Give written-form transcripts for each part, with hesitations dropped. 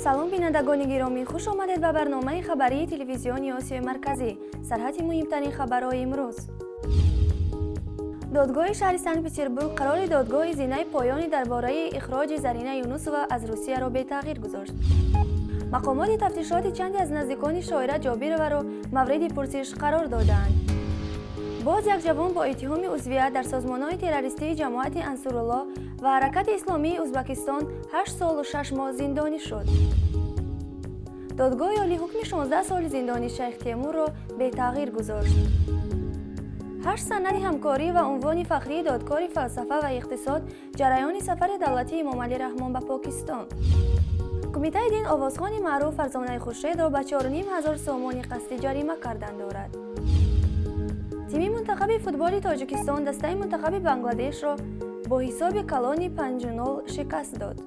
سلام بینندگان گرامی، خوش آمدید به برنامه خبری تلویزیونی آسیای مرکزی. سرحد مهمترین خبرهای امروز. دادگاه شهر سن پتربورگ قرار دادگاه زینه پایانی درباره اخراج زرینه یونوسووا از روسیه را به تغییر گذاشت. مقامات تفتیشات چندی از نزدیکان شاعره جابیروا را مورد پرسش قرار دادند. باز یک جوان با اتهام عضویت در سازمان‌های تروریستی جماعت انصارالله و حرکت اسلامی ازبکستان 8 سال و 6 ماه زندانی شد. دادگاه عالی حکم 16 سال زندانی شیخ تیمور را به تغییر گذاشت. 8 سند همکاری و عنوان فخری دادکار فلسفه و اقتصاد جریان سفر دولتی امام علی رحمان به پاکستان. کمیته دین آوازخوان معروف فرزانه خورشید را به 4,500 سامان قسطی جریمه کردن دارد. تیم منتخب فوتبال تاجیکستان دسته منتخب بنگلادش را با حساب کلانی 5-0 شکست داد.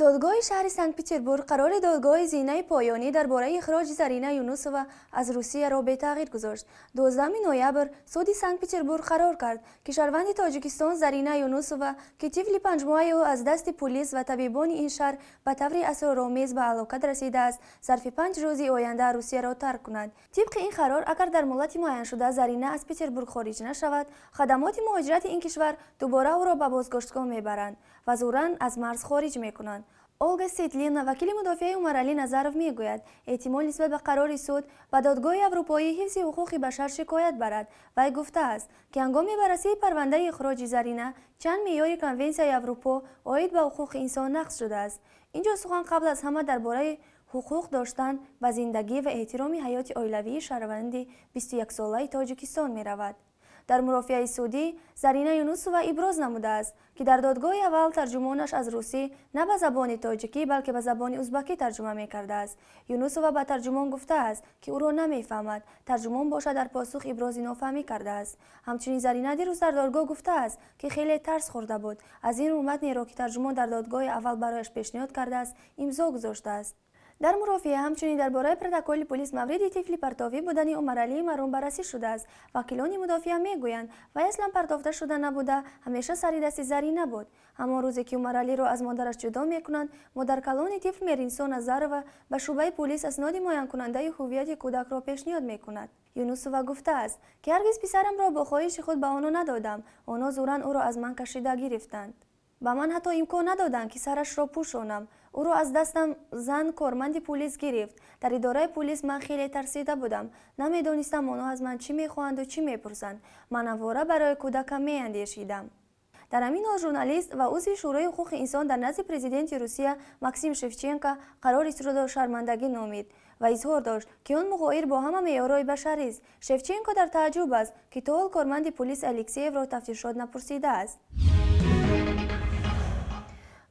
دادگاه شهر سنت پتربورگ قرار دادگاه زینه پایانی درباره اخراج زرینه یونوسووا از روسیه را به تغییر گذاشت. 12 نوامبر سود سنت پتربورگ قرار کرد که شهروند تاجیکستان زرینه یونوسووا که طفل 5 ماهه او از دست پلیس و طبیبان این شهر به طور اسرارآمیز به هلاکت رسیده است، ظرف 5 روز آینده روسیه را ترک کند. طبق این قرار اگر در مدت معین شده زرینه از پتربورگ خارج نشود، خدمات مهاجرت این کشور دوباره او را به بازگشتگاه میبرند و زوراً از مرز خارج میکنند. اولگا سیتلینا وکیل مدافع عمر علی نظرов میگوید احتمال نسبت به قرار سود و دادگاه اروپایی حفظ حقوق بشر شکایت برد. وی گفته است که هنگام بررسی پرونده اخراج زرینه چند معیار کنونسیون اروپا عاید به حقوق انسان نقض شده است. اینجا سخن قبل از همه درباره حقوق داشتن و زندگی و احترام حیات عائلوی شهروند 21 ساله تاجیکستان می رود. در مرافعه سودی زرینه یونوسووا ابراز نموده است که در دادگاه اول ترجمانش از روسی نه به زبان تاجیکی بلکه به زبان ازبکی ترجمه می کرده است. یونوسووا به ترجمان گفته است که او را نمیفهمد. ترجمان باشد در پاسخ ابراز نافهمی کرده است. همچنین زرینه دیروز در دادگاه گفته است که خیلی ترس خورده بود. از این رو متنی را که ترجمان در دادگاه اول برایش پیشنهاد کرده است امضا گذاشته است. در مرافعه همچنین درباره پروتکل پلیس مورد طفل پرتاوی بودن عمر علی مرحوم بررسی شده است. وکیلان مدافع میگویند و اصلا پرتافته شده نبوده، همیشه سر دست زرینه بود. همان روزی که عمر علی را از مادرش جدا میکنند، مادر کلان طفل مریسا نظرова به شعبه پلیس اسناد معین کننده هویت کودک را پیشنهاد میکند. یونوسووا گفته است که هرگز پسرم را با خواهش خود به آنها ندادم. آنها زوراً او را از من کشیده گرفتند. به من حتی امکان ندادند که سرش را پوشانم. او را از دستم زن کارمند پلیس گرفت. در اداره پلیس من خیلی ترسیده بودم. نمیدانستم آنها از من چی میخواهند و چی میپرسند. من همواره برای کودکم میاندیشیدم. در همین حال ژورنالیست و عضو شورای حقوق انسان در نزد پرزیدنت روسیه ماکسیم شفچنکو قرار است را شرمندگی نامید و اظهار داشت که آن مغایر با همه معیارهای بشری است. شفچنکو در تعجب است که تا حال کارمند پلیس الکسیف را تفتیشات نپرسیده است.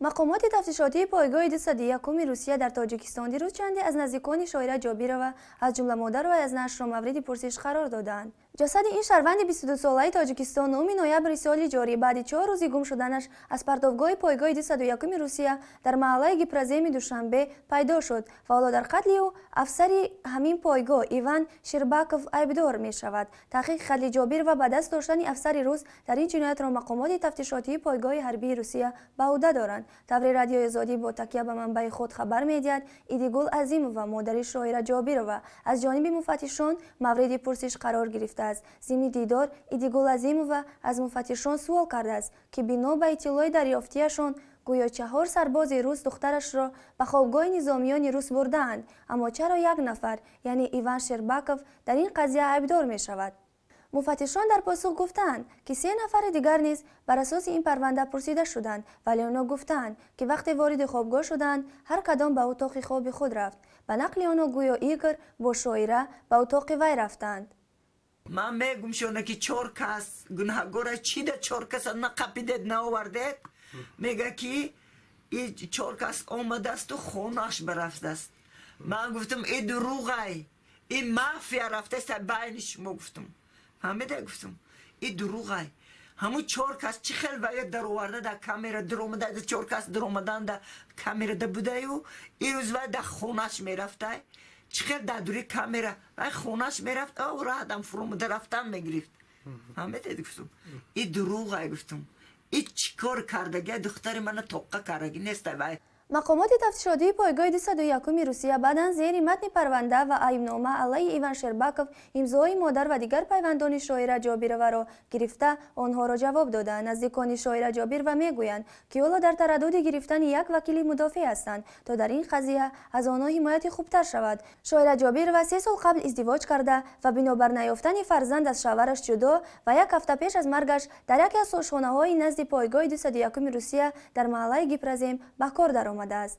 مقامات تفتیشاتی پایگاه 201 روسیه در تاجیکستان دیروز چندی از نزدیکان شاعره جابیروا از جمله مادر و ازنش را مورد پرسش قرار دادند. جسد این شهروند 22 ساله تاجیکستان 9 نوامبر سال جاری بعد 4 روز گم شدنش از پرتوگاه پایگاه 201 روسیه در محله گپرزیم دوشنبه پیدا شد و حالا در قتل او افسر همین پایگاه ایوان شرباکوف عیبدار می شود. تحقیق قتل جابیروا به دست داشتن افسر روس در این جنایت را مقامات تفتیشاتی پایگاه حربی روسیه به عهده دارند. تبر رادیو آزادی با تکیه به منبع خود خبر می‌دهد ایدیگول عظیمووا مادر شاعره جابیروا از جانب مفتشان مورد پرسش قرار گرفته است. ضمن دیدار ایدیگول عظیمووا از مفتشان سوال کرده است که بنا به اطلاع دریافتیشان گویا 4 سرباز روس دخترش را به خوابگاه نظامیان روس برده‌اند، اما چرا یک نفر یعنی ایوان شرباکوف در این قضیه عیبدار می شود؟ مفتشان در پاسخ گفتند که 3 نفر دیگر نیز بر اساس این پرونده پرسیده شدند، ولی آنها گفتند که وقتی وارد خوابگاه شدند هر کدام به اتاق خواب خود رفت. به نقل آنها گویا ایگور با شاعره به اتاق وی رفتند. من میگم شونه که 4 کس گناهگار چی ده 4 کس نقپیدید نآوردید. میگه که این 4 کس آمده است و خونش برفته است. من گفتم این دروغه، این مافیا رفته است بین شما. گفتم گفتم این دروغه. همون 4 کس چی خیلی باید در آورده در کامera در اومده در 4 کس در اومدن در کامera در بوده و این روز باید در خونش میرفته چی خیلی در دوری کامera و خونش میرفت او را آدم فرومده رفتن میگرفت. گفتم این دروغه. گفتم هیچ کار کردگی دختر من توقع کردگی نیست. مقامات تفتیشاتی پایگاه 201 روسیه بعداً زیر متن پرونده و ایمنامه علیه ایوان شرباکوف امضای مادر و دیگر پیوندان شاعر جابیرова را گرفته آنها را جواب داده. نزدیکان شاعر جابیرova میگویند که اولا در تردد گرفتن یک وکیل مدافع هستند تا در این قضیه از آنها حمایت خوبتر شود. شاعر جابیرova 3 سال قبل ازدواج کرده و بنابر نیافتن فرزند از شوهرش جدا و یک هفته پیش از مرگش در یکی از آشخانه‌های نزد پایگاه 201 روسیه در محله گیپرزیم به کار درآمده است.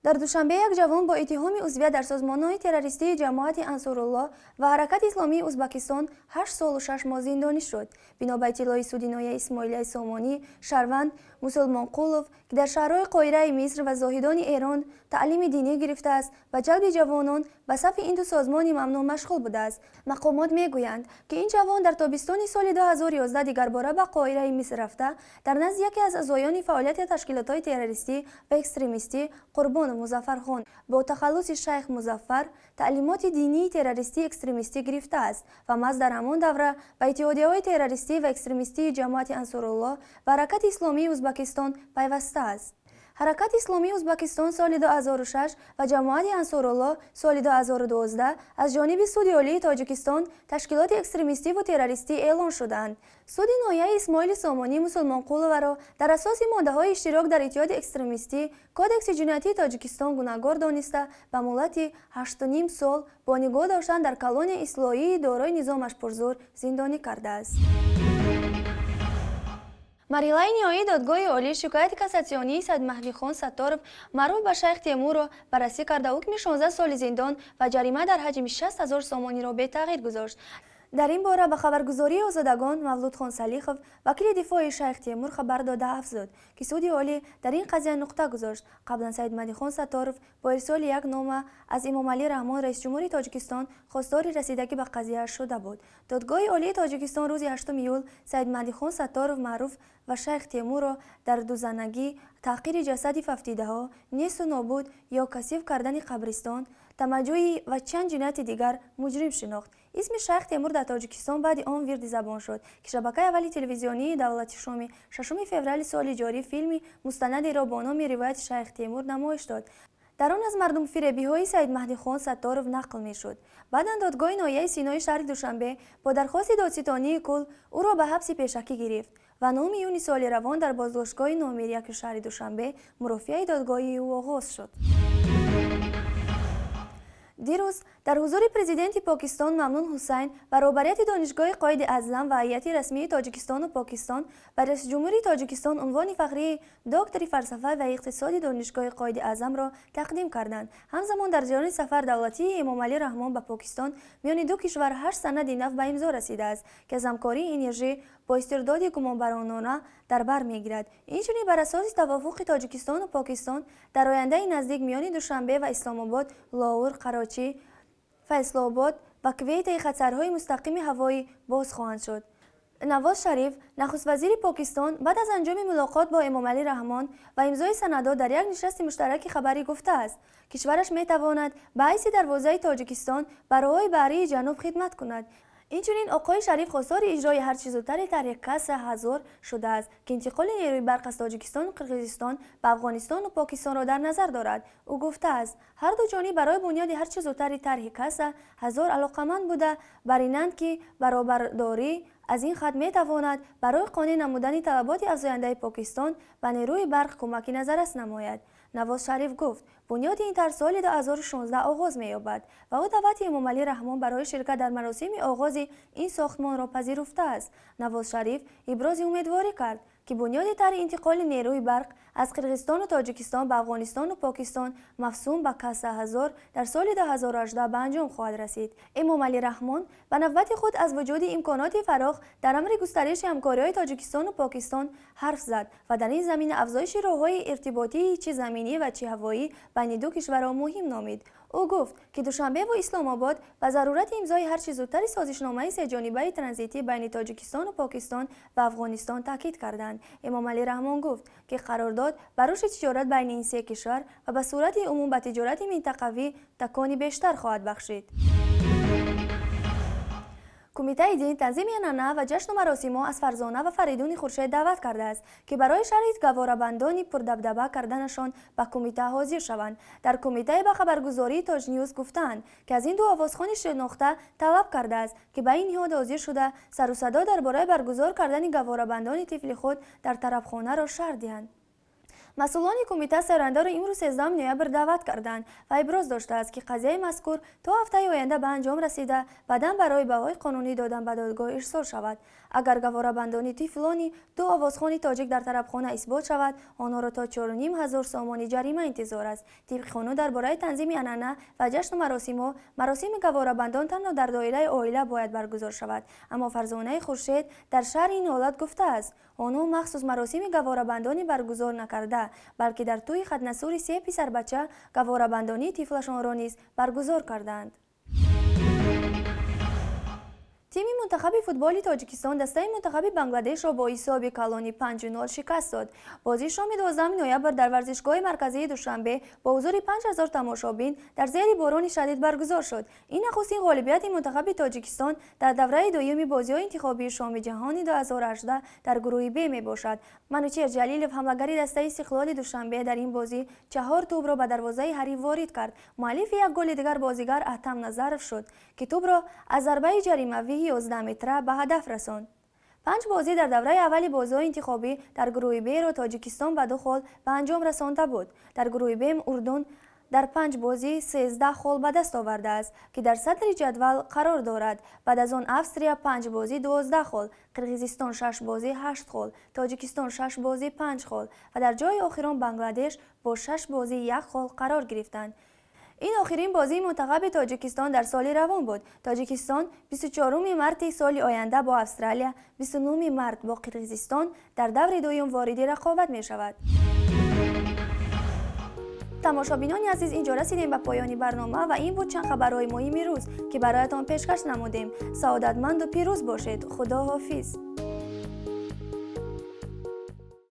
در دوشنبه یک جوان با اتهام عضویت در سازمان‌های تروریستی جماعت انصارالله و حرکت اسلامی ازبکستان 8 سال و 6 ماه زندانی شد. بنا به اطلاع سودی نایه اسماعیل سامانی، شهروند مسلمانقولوف که در شهرهای قاهره مصر و زاهدان ایران تعلیم دینی گرفته است و جلب جوانان به صف این دو سازمان ممنوع مشغول بوده است. مقامات میگویند که این جوان در تابستان سال 2011 دیگر باره به قاهره مصر رفته در نزد یکی از اعضایان فعالیت تشکیلات‌های تروریستی و اکستریمیستی قربان مظفرخان با تخلص شیخ مظفر تعلیمات دینی تروریستی اکستریمیستی گرفته است و مز در همان دوره به اتحادیه‌های تروریستی و اکستریمیستی جماعت انصارالله و حرکت اسلامی ازبکستان پیوسته است. حرکت اسلامی ازبکستان سال 2006 و جماعت انصارالله سال 2012 از جانب سود عالی تاجیکستان تشکیلات اکستریمیستی و تروریستی اعلان شدند. سود نایه اسماعیل سامانی مسلمانقولوف را در اساس ماده‌های اشتراک در اتحاد اکستریمیستی کودکس جنایتی تاجیکستان گناهکار دانسته به مهلت 8.5 سال با نگاه داشتن در کلان اصلاحی دارای نظامش پرزور زندانی کرده است. محکمه نهایی دادگاه عالی شکایت کاساسیونی سید مهدیخان ستارов معروف به شیخ تیمور را بررسی کرده حکم 16 سال زندان و جریمه در حجم 60,000 سامانی را به تغییر گذاشت. در این باره به خبرگزاری آزادگان مولودخان سلیخov وکیل دفاع شیخ تیمور خبر داده افزود که سود عالی در این قضیه نقطه گذاشت. قبلا سید مهدیخان ستارov با ارسال یک نامه از امام علی رحمان رئیس جمهوری تاجیکستان خواستار رسیدگی به قضیه شده بود. دادگاه عالی تاجیکستان روز 8 ایول سید مهدیخان ستارov معروف و شیخ تیمور را در دوزنگی، تحقیر جسد ففتیده‌ها، نیست و نابود یا کثیف کردن قبرستان، تمجوعی و چند جنایت دیگر مجرم شناخت. اسم شیخ تیمور در تاجیکستان بعد آن ورد زبان شد که شبکه اولی تلویزیونی دولت شام 6 فوریه سال جاری فیلمی مستندی را با نام روایت شیخ تیمور نمایش داد. در آن از مردم فریبی‌های سید مهدیخان ستارov نقل می‌شد. بعد دادگاه نهایی سینای شهر دوشنبه با درخواست دادستانی کل او را به حبس پیشکی گرفت و 9 یونی سال روان در بازداشتگاه نمره 1 شهر دوشنبه مرافعه دادگاهی او آغاز شد. دیروز در حضور پرزیدنت پاکستان ممنون حسین و رهبریت دانشگاه قائد اعظم و هیئت رسمی تاجیکستان و پاکستان و رئیس جمهوری تاجیکستان عنوان فخری دکتر فلسفه و اقتصاد دانشگاه قائد اعظم را تقدیم کردند. همزمان در جریان سفر دولتی امام علی رحمان به پاکستان میان دو کشور 8 سند نو به امضا رسیده است که از همکاری انرژی با استرداد گمانبرانانه در بر میگیرد. اینچنین بر اساس توافق تاجیکستان و پاکستان در آینده نزدیک میان دوشنبه و اسلام آباد، لاهور، کراچی، فیصل آباد و کویت خطرهای مستقیم هوایی باز خواهند شد. نواز شریف نخست وزیر پاکستان بعد از انجام ملاقات با امام علی رحمان و امضای سندها در یک نشست مشترک خبری گفته است کشورش میتواند به حیث دروازه تاجیکستان برای بحری جنوب خدمت کند. اینچنین آقای شریف خواستار اجرای هر چه زودتر طرح کاس هزار شده است که انتقال نیروی برق از تاجیکستان و قرقیزستان به افغانستان و پاکستان را در نظر دارد. او گفته است هر دو جانب برای بنیاد هر چه زودتر طرح کاس هزار علاقمند بوده برینند که برابرداری از این خط میتواند برای قانع نمودن طلبات افزاینده پاکستان و نیروی برق کمکی نظررس نماید. نواز شریف گفت بنیاد این طرح سال 2016 آغاز می‌یابد و او دعوت امام علی رحمان برای شرکت در مراسم آغاز این ساختمان را پذیرفته است. نواز شریف ابراز امیدواری کرد که بنیاد طرح انتقال نیروی برق از قرقیزستان و تاجیکستان به افغانستان و پاکستان مفصول به کاس هزار در سال 2018 به انجام خواهد رسید. امام علی رحمان به نوبت خود از وجود امکانات فراخ در امر گسترش همکاری‌های تاجیکستان و پاکستان حرف زد و در این زمینه افزایش راه‌های ارتباطی چه زمینی و چه هوایی بین دو کشورها مهم نامید. او گفت که دوشنبه و اسلام آباد به ضرورت امضای هر چه زودتر سازشنامه سه‌جانبه ترانزیتی بین تاجیکستان و پاکستان و افغانستان تاکید کردند. امام علی رحمان گفت که قرارداد بر رشد تجارت بین این سه کشور و به صورت عموم به تجارت منطقوی تکانی بیشتر خواهد بخشید. کمیته دین تنظیم عنعنه و جشن و مراسم از فرزانه و فریدون خورشید دعوت کرده است که برای شرایط گواره‌بندان پردبدبه کردنشان به کمیته حاضر شوند. در کمیته به خبرگزاری تاج نیوز گفتند که از این دو آوازخوان شناخته طلب کرده است که به این نهاد حاضر شده سر و صدا درباره برگزار کردن گواره‌بندان طفل خود در طرفخانه را شرح دهند. مسئولان کمیته سرنده را امروز 13 نوامبر دعوت کردند و ابراز داشته است که قضیه مذکور تا هفته آینده به انجام رسیده بعداً برای بهای قانونی دادن به دادگاه ارسال شود. اگر گواره‌بندانی طفلانی دو آوازخوان تاجیک در طرفخانه اثبات شود، آنها را تا 4,500 سامانی جریمه انتظار است. طبق قانون درباره تنظیم عنعنه و جشن و مراسم گواره‌بندان تنها در دایره عائله باید برگزار شود، اما فرزانه خورشید در شرح این حالت گفته است آنها مخصوص مراسم گواره‌بندانی برگزار نکرده، بلکه در توی ختنه‌سوری 3 پسر بچه گواره‌بندانی طفلشان را نیز برگزار کردند. تیم منتخب فوتبال تاجیکستان دسته منتخب بنگلادش را با حساب کلانی 5-0 شکست داد. بازی شام 12 نوامبر در ورزشگاه مرکزی دوشنبه با حضور 5,000 تماشابین در زیر باران شدید برگزار شد. این نخستین غالبیت منتخب تاجیکستان در دوره دوم بازی‌های انتخابی شام جهانی 2018 در گروه B می باشد. منوچهر جلیلov حمله‌گر دسته استقلال دوشنبه در این بازی 4 توپ را به دروازه حریف وارد کرد. مؤلف یک گل دیگر بازیگر اتم نظرف شد که توپ را از ضربه جریمه‌ای 11 متره به هدف رساند. 5 بازی در دوره اول بازی‌های انتخابی در گروه B را تاجیکستان به 2 گل به انجام رسانده بود. در گروه B اردن در 5 بازی 13 گل به دست آورده است که در صدر جدول قرار دارد. بعد از آن افسریا 5 بازی 12 گل، قرقیزستان 6 بازی 8 گل، تاجیکستان 6 بازی 5 گل و در جای آخران بنگلادش با 6 بازی 1 گل قرار گرفتند. این آخرین بازی منتخب تاجیکستان در سال روان بود. تاجیکستان 24 مارت سال آینده با استرالیا، 29 مارت با قرقیزستان در دور دوم وارد رقابت می شود. تماشابینان عزیز، اینجا رسیدیم به پایان برنامه و این بود چند خبرهای مهم روز که برایتان پیشکش نمودیم. سعادتمند و پیروز باشید. خدا حافظ.